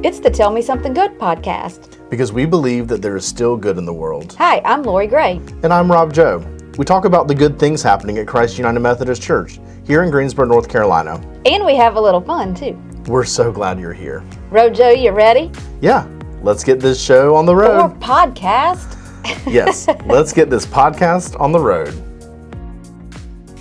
It's the Tell Me Something Good podcast. Because we believe that there is still good in the world. Hi, I'm Lori Gray. And I'm Rob Joe. We talk about the good things happening at Christ United Methodist Church here in Greensboro, North Carolina. And we have a little fun, too. We're so glad you're here. Rojo, you ready? Yeah, let's get this show on the road. Or podcast. Yes, let's get this podcast on the road.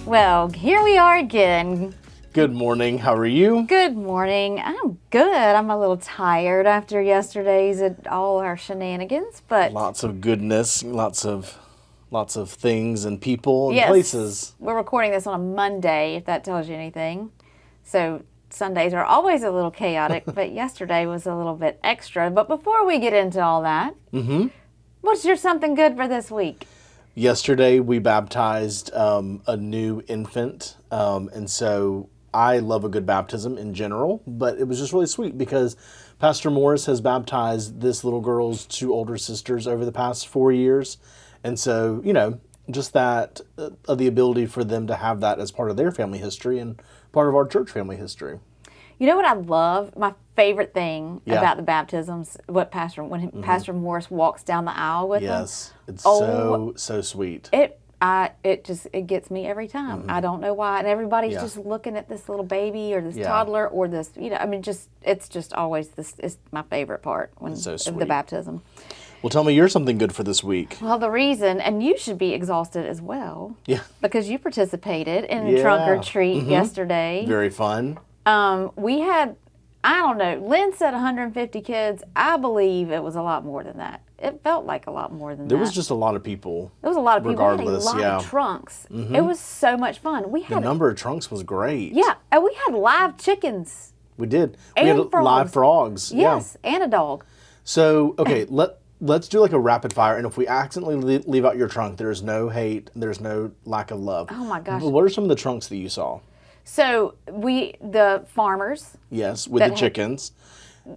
Well, here we are again. Good morning. How are you? Good morning. I'm good. I'm a little tired after yesterday's all our shenanigans, but Lots of goodness, lots of things and people and yes, places. We're recording this on a Monday, if that tells you anything. So Sundays are always a little chaotic, but yesterday was a little bit extra. But before we get into all that, what's your something good for this week? Yesterday we baptized a new infant, and so I love a good baptism in general, but it was just really sweet because Pastor Morris has baptized this little girl's two older sisters over the past 4 years. And so, just that, the ability for them to have that as part of their family history and part of our church family history. You know what I love? My favorite thing about the baptisms, when Pastor Morris walks down the aisle with them. Yes, it's so sweet. It gets me every time. I don't know why, and everybody's just looking at this little baby or this toddler or this. It's just always this. It's my favorite part of the baptism. Well, tell me you're something good for this week. Well, the reason, and you should be exhausted as well. Yeah. Because you participated in Trunk or Treat yesterday. Very fun. We had, I don't know, Lynn said 150 kids. I believe it was a lot more than that. It felt like a lot more than that. There was just a lot of people. There was a lot of people. Regardless, we had a lot of trunks. It was so much fun. The number of trunks was great. Yeah, and we had live chickens. We did. And we had frogs. live frogs. Yes, and a dog. So, okay, let's do like a rapid fire, and if we accidentally leave out your trunk, there's no hate, there's no lack of love. Oh my gosh. But what are some of the trunks that you saw? So the farmers. Yes, with the chickens.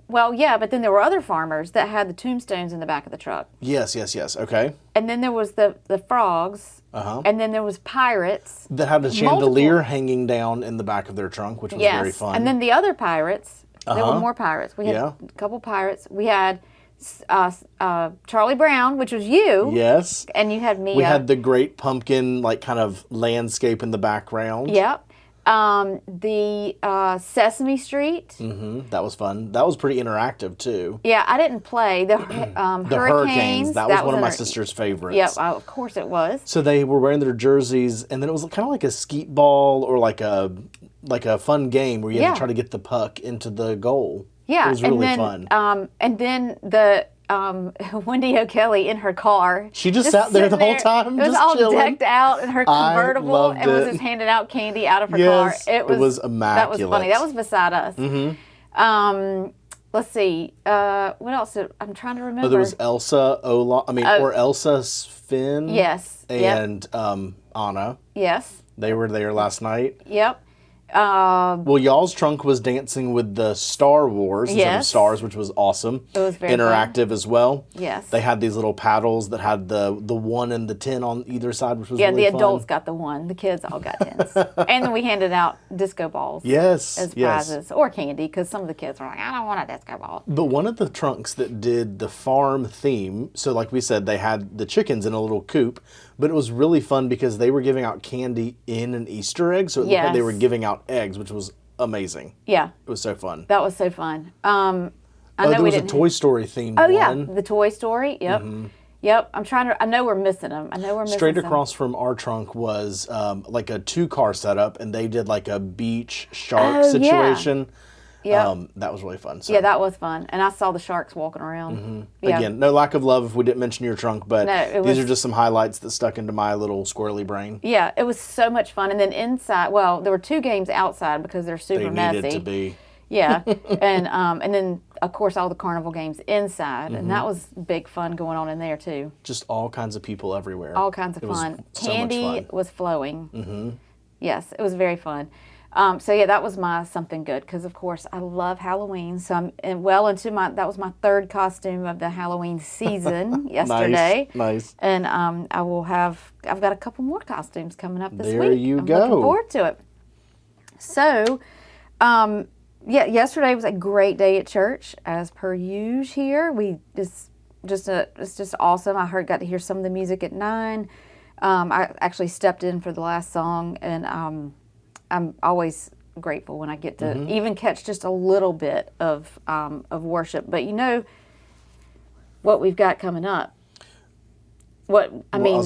Well, yeah, but then there were other farmers that had the tombstones in the back of the truck. Yes, okay. And then there was the frogs. And then there was pirates. That had a chandelier hanging down in the back of their trunk, which was very fun. And then the other pirates, there were more pirates. We had a couple pirates. We had Charlie Brown, which was you. Yes. And you had Mia. We had the great pumpkin, like, kind of landscape in the background. Yep. The Sesame Street. That was fun. That was pretty interactive, too. Yeah, I didn't play. The Hurricanes. That was one of my sister's favorites. Yep, of course it was. So they were wearing their jerseys, and then it was kind of like a skeet ball or like a fun game where you had to try to get the puck into the goal. Yeah, it was really fun. And then the Wendy O'Kelly in her car. She just sat there the whole time, It was just all chilling. decked out in her convertible I loved and was it. just handing out candy out of her Yes, car. it was immaculate. That was funny. That was beside us. Let's see. What else? I'm trying to remember. Oh, there was Elsa, or Elsa, Finn. Yes. And Anna. Yes. They were there last night. Yep. Well, y'all's trunk was dancing with the Star Wars instead of stars, which was awesome. It was very interactive as well. Yes. They had these little paddles that had the 1 and the 10 on either side, which was really the fun. adults got the 1. The kids all got 10s. And then we handed out disco balls. Yes. As prizes. Or candy, because some of the kids were like, I don't want a disco ball. But one of the trunks that did the farm theme, so like we said, they had the chickens in a little coop, but it was really fun because they were giving out candy in an Easter egg, so it looked like they were giving out eggs, which was amazing. Yeah. It was so fun. That was so fun. There was a Toy Story themed one. Oh, yeah. The Toy Story. Yep. Yep. I know we're missing them. Straight across from our trunk was like a 2-car setup, and they did like a beach shark situation. Yeah. That was really fun. So. Yeah, that was fun. And I saw the sharks walking around. Yeah. Again, no lack of love if we didn't mention your trunk, but these are just some highlights that stuck into my little squirrely brain. Yeah, it was so much fun. And then inside, there were 2 games outside because they're super messy. They needed to be. Yeah. And then, of course, all the carnival games inside. And that was big fun going on in there, too. Just all kinds of people everywhere. All kinds of fun. Candy was flowing. Yes, it was very fun. That was my something good because, of course, I love Halloween. So that was my 3rd costume of the Halloween season yesterday. Nice. And I've got a couple more costumes coming up this week. There you go. I'm looking forward to it. So, Yeah, yesterday was a great day at church, as per usual here. It's just awesome. Got to hear some of the music at 9. I actually stepped in for the last song, and I'm always grateful when I get to even catch just a little bit of worship. But you know what we've got coming up. I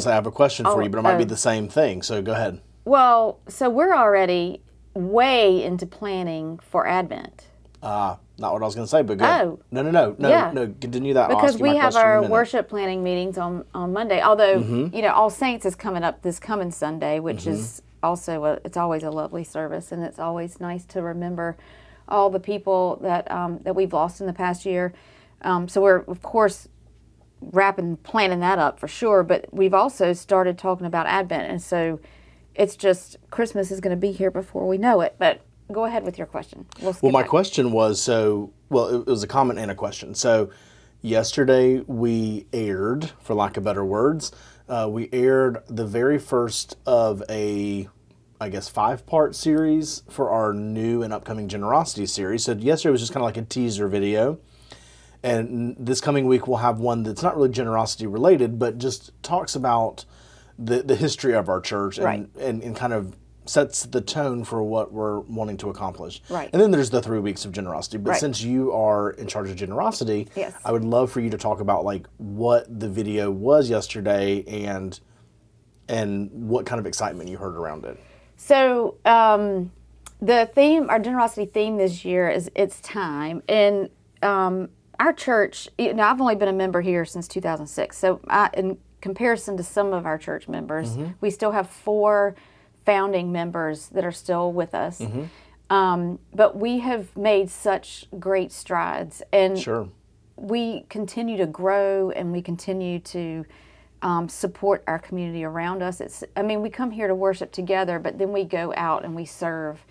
have a question for you, but it might be the same thing. So go ahead. Well, so we're already way into planning for Advent. Not what I was going to say, but go. Oh. No, continue that. Because we have our worship planning meetings on Monday. Although, All Saints is coming up this coming Sunday, which is also it's always a lovely service, and it's always nice to remember all the people that we've lost in the past year. So we're, of course, planning that up for sure, but we've also started talking about Advent, and so it's just Christmas is going to be here before we know it. But go ahead with your question. My question was, it was a comment and a question. So yesterday we aired, for lack of better words, we aired the very first of a, I guess, 5-part series for our new and upcoming generosity series. So yesterday was just kind of like a teaser video. And this coming week we'll have one that's not really generosity related, but just talks about the history of our church and kind of sets the tone for what we're wanting to accomplish. Right. And then there's the 3 weeks of generosity. But since you are in charge of generosity, yes, I would love for you to talk about like what the video was yesterday and what kind of excitement you heard around it. So the theme, our generosity theme this year is It's Time. And our church, I've only been a member here since 2006. So in comparison to some of our church members, we still have 4 founding members that are still with us. But we have made such great strides. And we continue to grow, and we continue to support our community around us. We come here to worship together, but then we go out and we serve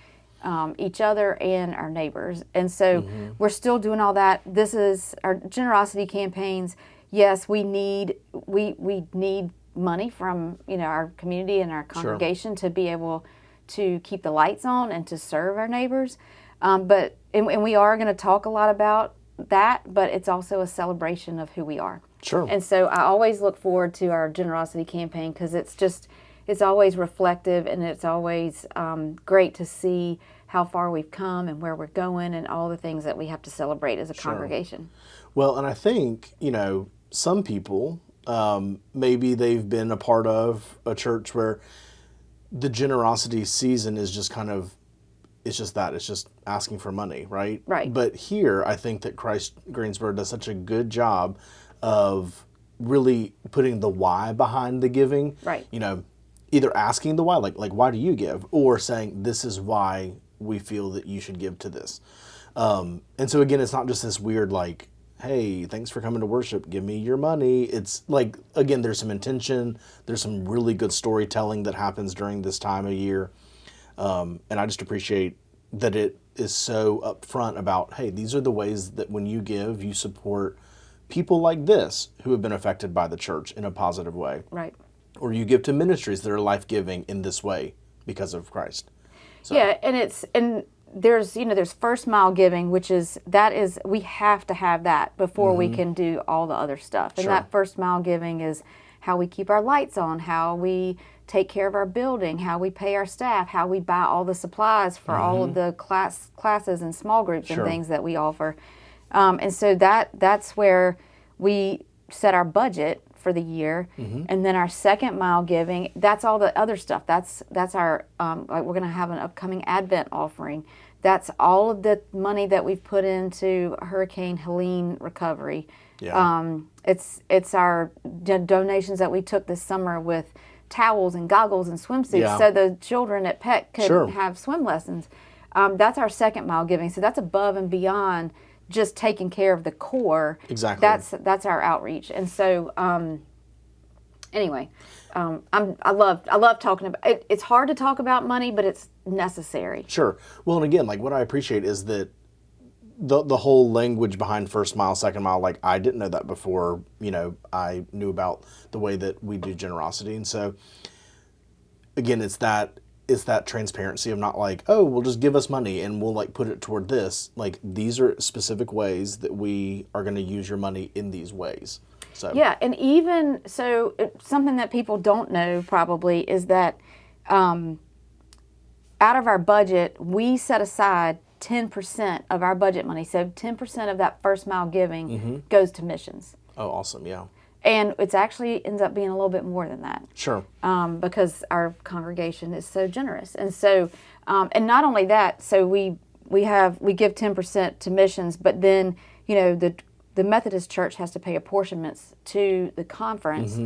each other and our neighbors. And so we're still doing all that. This is our generosity campaigns. Yes, we need money from our community and our congregation to be able to keep the lights on and to serve our neighbors. But we are going to talk a lot about that, but it's also a celebration of who we are. Sure. And so I always look forward to our generosity campaign because it's always reflective, and it's always great to see how far we've come and where we're going and all the things that we have to celebrate as a congregation. Well, and I think, some people, maybe they've been a part of a church where the generosity season is just kind of, it's just asking for money, right? Right. But here, I think that Christ Greensboro does such a good job of really putting the why behind the giving. Right. Either asking the why, like why do you give, or saying this is why we feel that you should give to this. And so again, it's not just this weird like, hey, thanks for coming to worship, give me your money. It's like, again, there's some intention, there's some really good storytelling that happens during this time of year. And I just appreciate that it is so upfront about, hey, these are the ways that when you give, you support people like this who have been affected by the church in a positive way. Right. Or you give to ministries that are life-giving in this way because of Christ. So. Yeah, and there's first mile giving, which is we have to have that before we can do all the other stuff. And that first mile giving is how we keep our lights on, how we take care of our building, how we pay our staff, how we buy all the supplies for all of the classes and small groups and things that we offer. And so that's where we set our budget for the year. And then our second mile giving, that's all the other stuff. That's our we're going to have an upcoming Advent offering. That's all of the money that we've put into Hurricane Helene recovery. Yeah. It's our donations that we took this summer with towels and goggles and swimsuits so the children at Peck could have swim lessons. That's our second mile giving. So that's above and beyond just taking care of the core. Exactly. That's our outreach. And so anyway, I love talking about it. It's hard to talk about money, but it's necessary. Sure. Well, and again, like what I appreciate is that the whole language behind first mile, second mile, like I didn't know that before, I knew about the way that we do generosity. And so again, it's that it's that transparency of not like, oh, well, just give us money and we'll like put it toward this. Like, these are specific ways that we are going to use your money in these ways. So yeah, and even so, something that people don't know probably is that out of our budget, we set aside 10% of our budget money. So 10% of that first mile giving goes to missions. Oh, awesome. Yeah. And it's actually ends up being a little bit more than that. Sure. Because our congregation is so generous. And so, and not only that, so we give 10% to missions, but then, you know, the Methodist Church has to pay apportionments to the conference.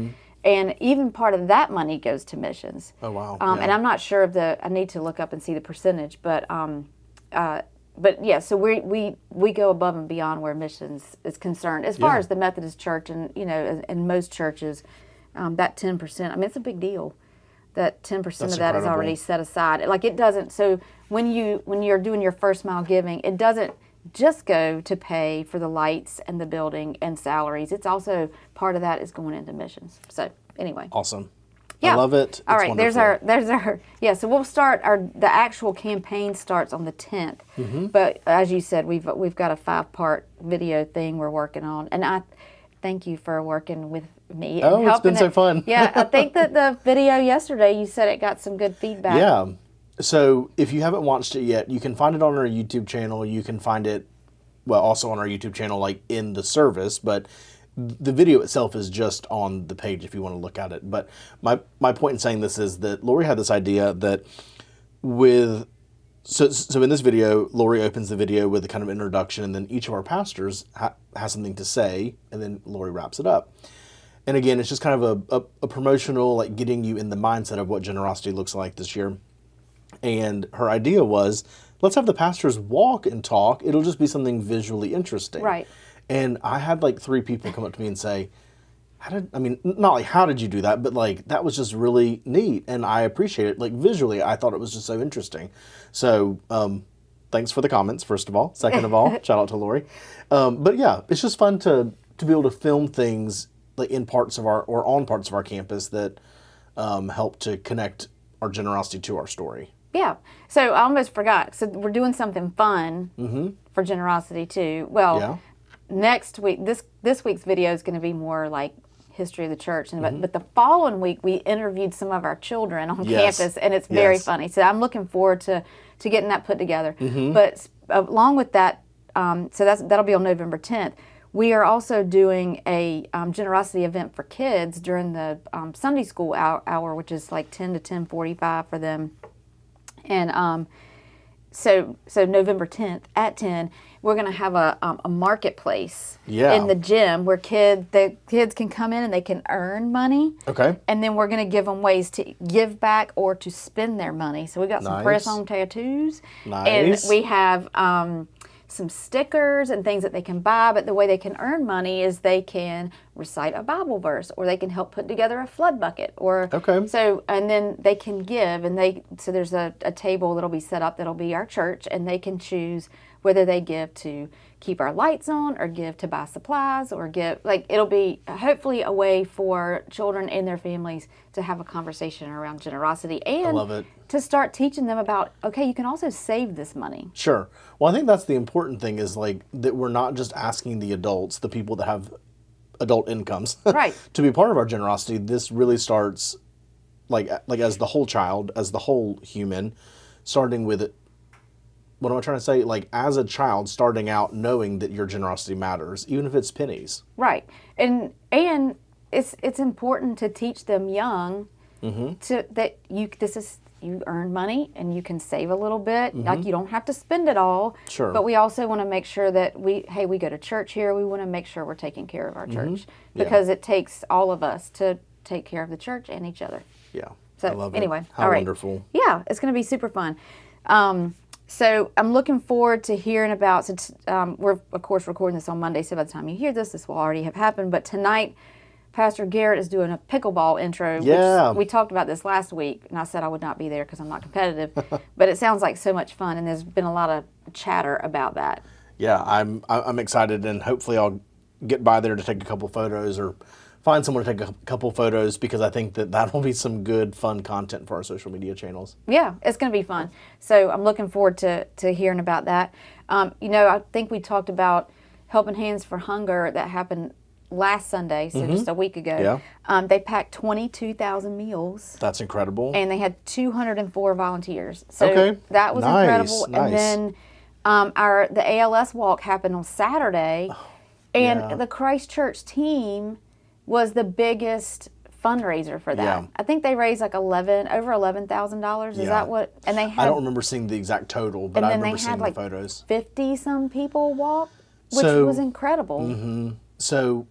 And even part of that money goes to missions. Oh, wow. And I'm not sure of I need to look up and see the percentage, but yeah, so we go above and beyond where missions is concerned. As far as the Methodist Church and, you know, and most churches, that 10%, I mean, it's a big deal. That 10% of that incredible. is already set aside. Like, it doesn't, so when you're doing your first mile giving, it doesn't just go to pay for the lights and the building and salaries. It's also, part of that is going into missions. So anyway. Awesome. Yeah. I love it. All It's right, wonderful. there's our yeah. So we'll start the actual campaign starts on the 10th. But as you said, we've got a 5-part video thing we're working on, and I thank you for working with me. Oh, and it's helping been so fun. Yeah, I think that the video yesterday, you said it got some good feedback. Yeah. So if you haven't watched it yet, you can find it on our YouTube channel. You can find it, well, also on our YouTube channel, like in the service, but the video itself is just on the page if you want to look at it. But my point in saying this is that Lori had this idea that so in this video, Lori opens the video with a kind of introduction, and then each of our pastors has something to say, and then Lori wraps it up. And again, it's just kind of a promotional, like getting you in the mindset of what generosity looks like this year. And her idea was, let's have the pastors walk and talk. It'll just be something visually interesting. Right. And I had like 3 people come up to me and say, not like, how did you do that? But like, that was just really neat. And I appreciate it. Like visually, I thought it was just so interesting. So, thanks for the comments, first of all. Second of all, shout out to Lori. But yeah, it's just fun to be able to film things like on parts of our campus that help to connect our generosity to our story. Yeah. So I almost forgot. So we're doing something fun for generosity too. Well, Yeah. next week, this week's video is going to be more like history of the church, but the following week we interviewed some of our children on Yes. campus, and it's very Yes. funny. So I'm looking forward to getting that put together. But along with that, so that'll be on November 10th. We are also doing a generosity event for kids during the Sunday school hour, which is like 10 to 10:45 for them. And so November 10th at 10, we're going to have a marketplace in the gym where the kids can come in and they can earn money. Okay. And then we're going to give them ways to give back or to spend their money. So we got some Nice. press-on tattoos. Nice. And we have some stickers and things that they can buy, but the way they can earn money is they can recite a Bible verse, or they can help put together a flood bucket, or Okay. so, and then they can give, and so there's a table that'll be set up that'll be our church, and they can choose whether they give to keep our lights on, or give to buy supplies, or give, like, it'll be hopefully a way for children and their families to have a conversation around generosity, and love it. to start teaching them about, okay, you can also save this money. Sure. Well, I think that's the important thing, is like that we're not just asking the adults, the people that have adult incomes, Right. to be part of our generosity. This really starts like as the whole child, as the whole human, starting with, what am I trying to say? Like, as a child, starting out knowing that your generosity matters, even if it's pennies. Right. And it's important to teach them young that you earn money and you can save a little bit. Like, you don't have to spend it all. Sure. But we also want to make sure that we go to church here. We want to make sure we're taking care of our church, because it takes all of us to take care of the church and each other. Yeah. So I love anyway, it. How all right. wonderful. Yeah, it's going to be super fun. So I'm looking forward to hearing about, since we're, of course, recording this on Monday, so by the time you hear this will already have happened. But tonight, Pastor Garrett is doing a pickleball intro. Yeah. Which we talked about this last week, and I said I would not be there because I'm not competitive. But it sounds like so much fun, and there's been a lot of chatter about that. Yeah, I'm excited, and hopefully I'll get by there to take a couple photos or find someone to take a couple photos, because I think that will be some good, fun content for our social media channels. Yeah, it's going to be fun. So I'm looking forward to hearing about that. I think we talked about Helping Hands for Hunger that happened last Sunday, so just a week ago. Yeah. They packed 22,000 meals. That's incredible. And they had 204 volunteers. So Okay. that was Nice, incredible. nice. And then the ALS walk happened on Saturday, and yeah. the Christ Church team was the biggest fundraiser for that. Yeah. I think they raised like over $11,000. Is Yeah. that what? And they had, I don't remember seeing the exact total, but I remember seeing the photos. 50 some people walk, which So- was incredible. So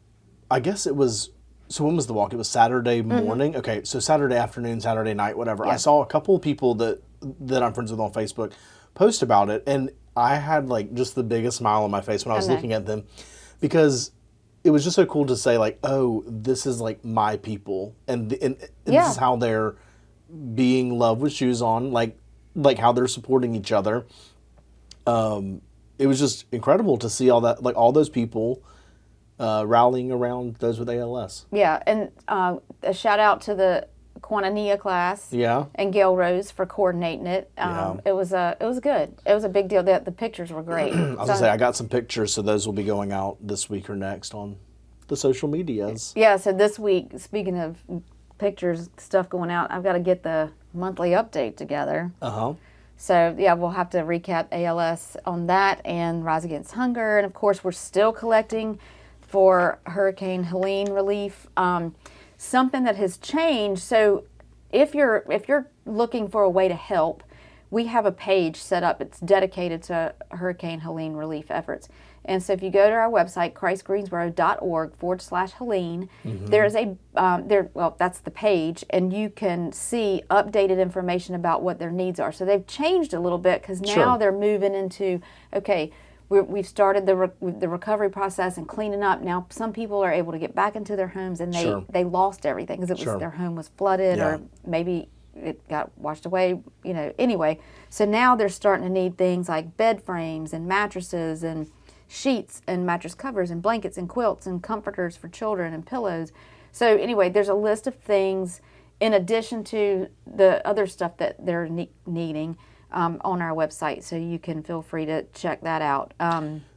I guess it was, so when was the walk? It was Saturday morning? Okay, so Saturday afternoon, Saturday night, whatever. Yeah. I saw a couple of people that I'm friends with on Facebook post about it, and I had like just the biggest smile on my face when I was know. looking at them, because it was just so cool to say like, oh, this is like my people, and Yeah. this is how they're being Love with Shoes on, like how they're supporting each other. It was just incredible to see all that, like all those people rallying around those with ALS. Yeah, and a shout out to the Koinonia class. Yeah. And Gail Rose for coordinating it. Yeah. It was good. It was a big deal. The pictures were great. I was gonna say, I got some pictures, so those will be going out this week or next on the social medias. Yeah, so this week, speaking of pictures, stuff going out, I've got to get the monthly update together. So, yeah, we'll have to recap ALS on that and Rise Against Hunger. And, of course, we're still collecting for Hurricane Helene relief. Something that has changed, so if you're looking for a way to help, we have a page set up. It's dedicated to Hurricane Helene relief efforts. And so if you go to our website, christgreensboro.org/Helene, there's that's the page, and you can see updated information about what their needs are. So they've changed a little bit, because now Sure. they're moving into, okay, we've started the recovery process and cleaning up. Now some people are able to get back into their homes, and Sure. they lost everything because Sure. their home was flooded, Yeah. or maybe it got washed away, anyway. So now they're starting to need things like bed frames and mattresses and sheets and mattress covers and blankets and quilts and comforters for children and pillows. So anyway, there's a list of things in addition to the other stuff that they're needing on our website. So you can feel free to check that out.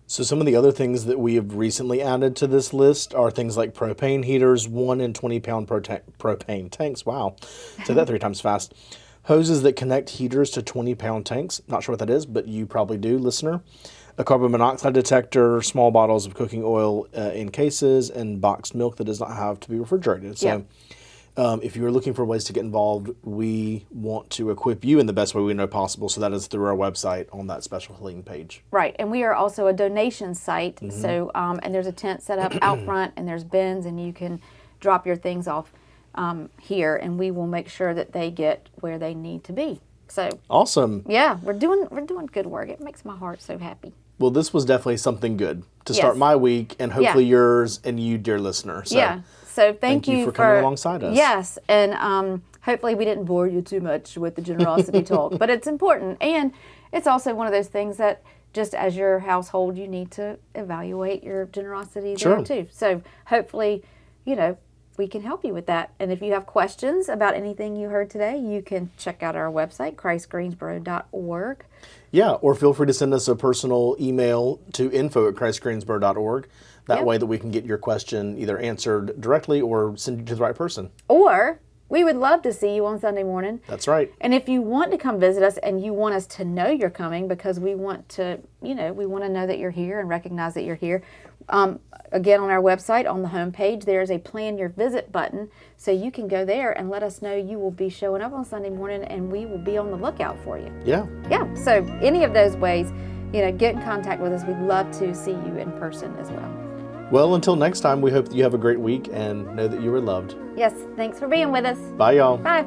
So some of the other things that we have recently added to this list are things like propane heaters, 1 and 20-pound propane tanks. Wow, said that 3 times fast. Hoses that connect heaters to 20-pound tanks. Not sure what that is, but you probably do, listener. A carbon monoxide detector, small bottles of cooking oil in cases, and boxed milk that does not have to be refrigerated. So if you're looking for ways to get involved, we want to equip you in the best way we know possible. So that is through our website on that special Helene page. Right, and we are also a donation site. So, and there's a tent set up out front, and there's bins, and you can drop your things off here, and we will make sure that they get where they need to be. So Awesome. yeah, we're doing good work. It makes my heart so happy. Well, this was definitely something good to start Yes. my week, and hopefully Yeah. yours and you, dear listener. So Yeah. So thank you for coming alongside us. Yes, and hopefully we didn't bore you too much with the generosity talk, but it's important, and it's also one of those things that just as your household, you need to evaluate your generosity Sure. there too. So hopefully, we can help you with that. And if you have questions about anything you heard today, you can check out our website, christgreensboro.org. Yeah, or feel free to send us a personal email to info@christgreensboro.org. That Yep. way that we can get your question either answered directly or send you to the right person. Or we would love to see you on Sunday morning. That's right. And if you want to come visit us and you want us to know you're coming, because we want to, we want to know that you're here and recognize that you're here. Again, on our website, on the homepage, there's a plan your visit button. So you can go there and let us know you will be showing up on Sunday morning, and we will be on the lookout for you. Yeah. Yeah. So any of those ways, get in contact with us. We'd love to see you in person as well. Well, until next time, we hope that you have a great week and know that you are loved. Yes. Thanks for being with us. Bye, y'all. Bye.